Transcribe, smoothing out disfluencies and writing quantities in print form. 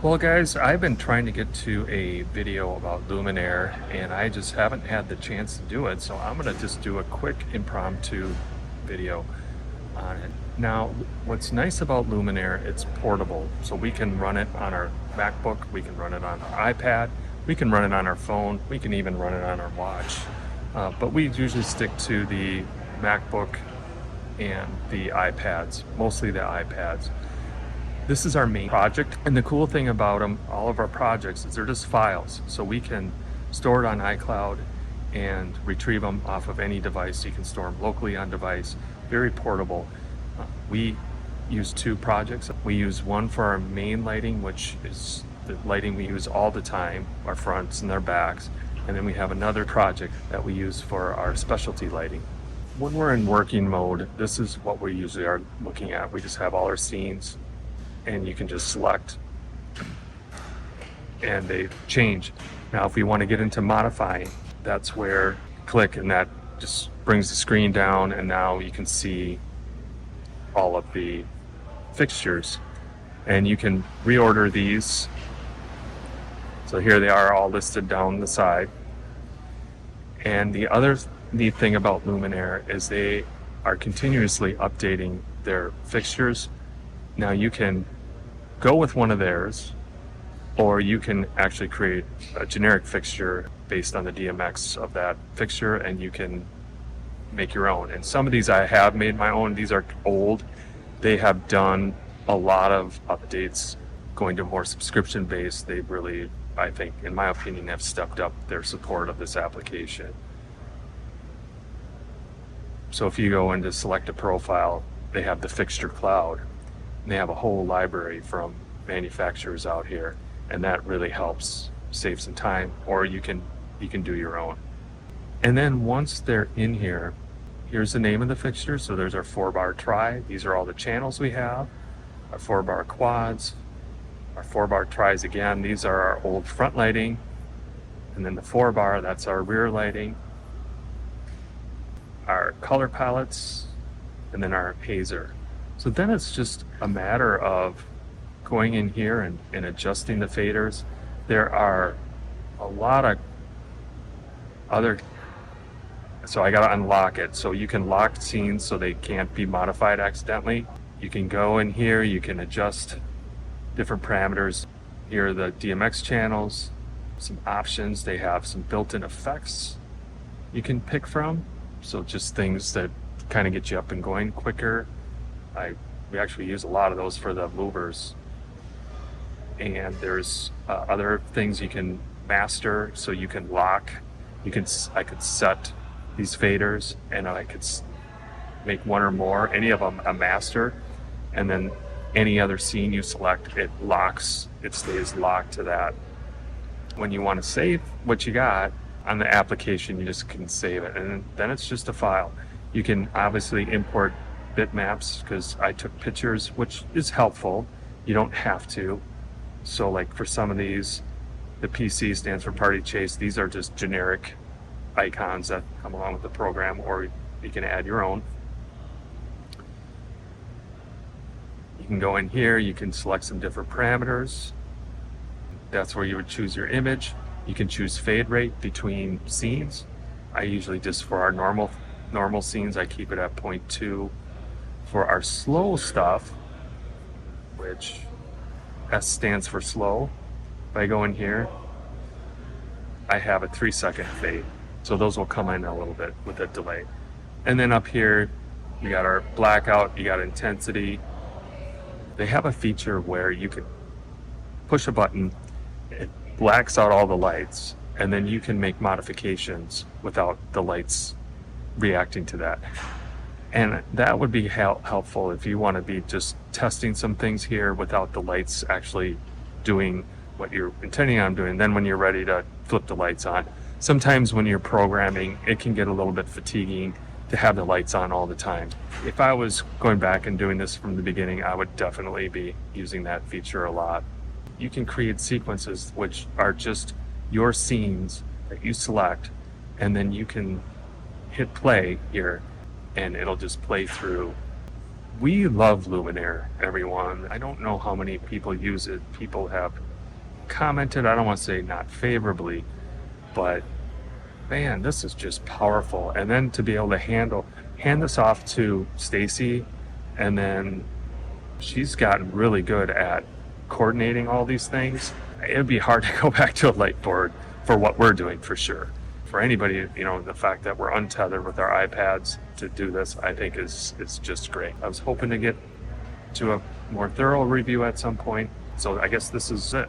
Well, guys, I've been trying to get to a video about Luminaire and I just haven't had the chance to do it. So I'm going to just do a quick impromptu video on it. Now, what's nice about Luminaire, it's portable. So we can run it on our MacBook, we can run it on our iPad, we can run it on our phone, we can even run it on our watch. But we usually stick to the MacBook and the iPads, mostly the iPads. This is our main project, and the cool thing about them, all of our projects, is they're just files. So we can store it on iCloud and retrieve them off of any device. You can store them locally on device, very portable. We use two projects. We use one for our main lighting, which is the lighting we use all the time, our fronts and our backs. And then we have another project that we use for our specialty lighting. When we're in working mode, this is what we usually are looking at. We just have all our scenes, and you can just select and they change. Now if we want to get into modifying, that's where click and that just brings the screen down, and now you can see all of the fixtures and you can reorder these. So here they are all listed down the side. And the other neat thing about Luminaire is they are continuously updating their fixtures. Now you can go with one of theirs, or you can actually create a generic fixture based on the DMX of that fixture, and you can make your own. And some of these I have made my own. These are old. They have done a lot of updates going to more subscription based. They really, I think, in my opinion, have stepped up their support of this application. So if you go into select a profile, they have the Fixture Cloud. And they have a whole library from manufacturers out here, and that really helps save some time, or you can do your own. And then once they're in here, here's the name of the fixture. So there's our 4-bar tri. These are all the channels we have. Our 4-bar quads, our 4-bar tris again. These are our old front lighting. And then the 4-bar, that's our rear lighting. Our color palettes, and then our hazer. So then it's just a matter of going in here and adjusting the faders. There are a lot of other, so I gotta unlock it. So you can lock scenes so they can't be modified accidentally. You can go in here, you can adjust different parameters. Here are the DMX channels, some options. They have some built-in effects you can pick from. So just things that kind of get you up and going quicker. We actually use a lot of those for the movers. And there's other things you can master. So you can lock. I could set these faders, and I could make one or more, any of them a master, and then any other scene you select, it locks. It stays locked to that. When you want to save what you got on the application, you just can save it, and then it's just a file. You can obviously import bitmaps, because I took pictures, which is helpful. You don't have to. So like for some of these, the PC stands for Party Chase. These are just generic icons that come along with the program, or you can add your own. You can go in here, you can select some different parameters. That's where you would choose your image. You can choose fade rate between scenes. I usually just, for our normal scenes, I keep it at 0.2. For our slow stuff, which S stands for slow, if I go in here, I have a 3-second fade. So those will come in a little bit with a delay. And then up here, you got our blackout, you got intensity. They have a feature where you can push a button, it blacks out all the lights, and then you can make modifications without the lights reacting to that. And that would be helpful if you want to be just testing some things here without the lights actually doing what you're intending on doing. Then when you're ready to flip the lights on, sometimes when you're programming, it can get a little bit fatiguing to have the lights on all the time. If I was going back and doing this from the beginning, I would definitely be using that feature a lot. You can create sequences which are just your scenes that you select, and then you can hit play here and it'll just play through. We love Luminaire, everyone. I don't know how many people use it. People have commented, I don't want to say not favorably, but man, this is just powerful. And then to be able to hand this off to Stacy, and then she's gotten really good at coordinating all these things. It'd be hard to go back to a light board for what we're doing for sure. For anybody, the fact that we're untethered with our iPads to do this, I think is just great. I was hoping to get to a more thorough review at some point, so I guess this is it.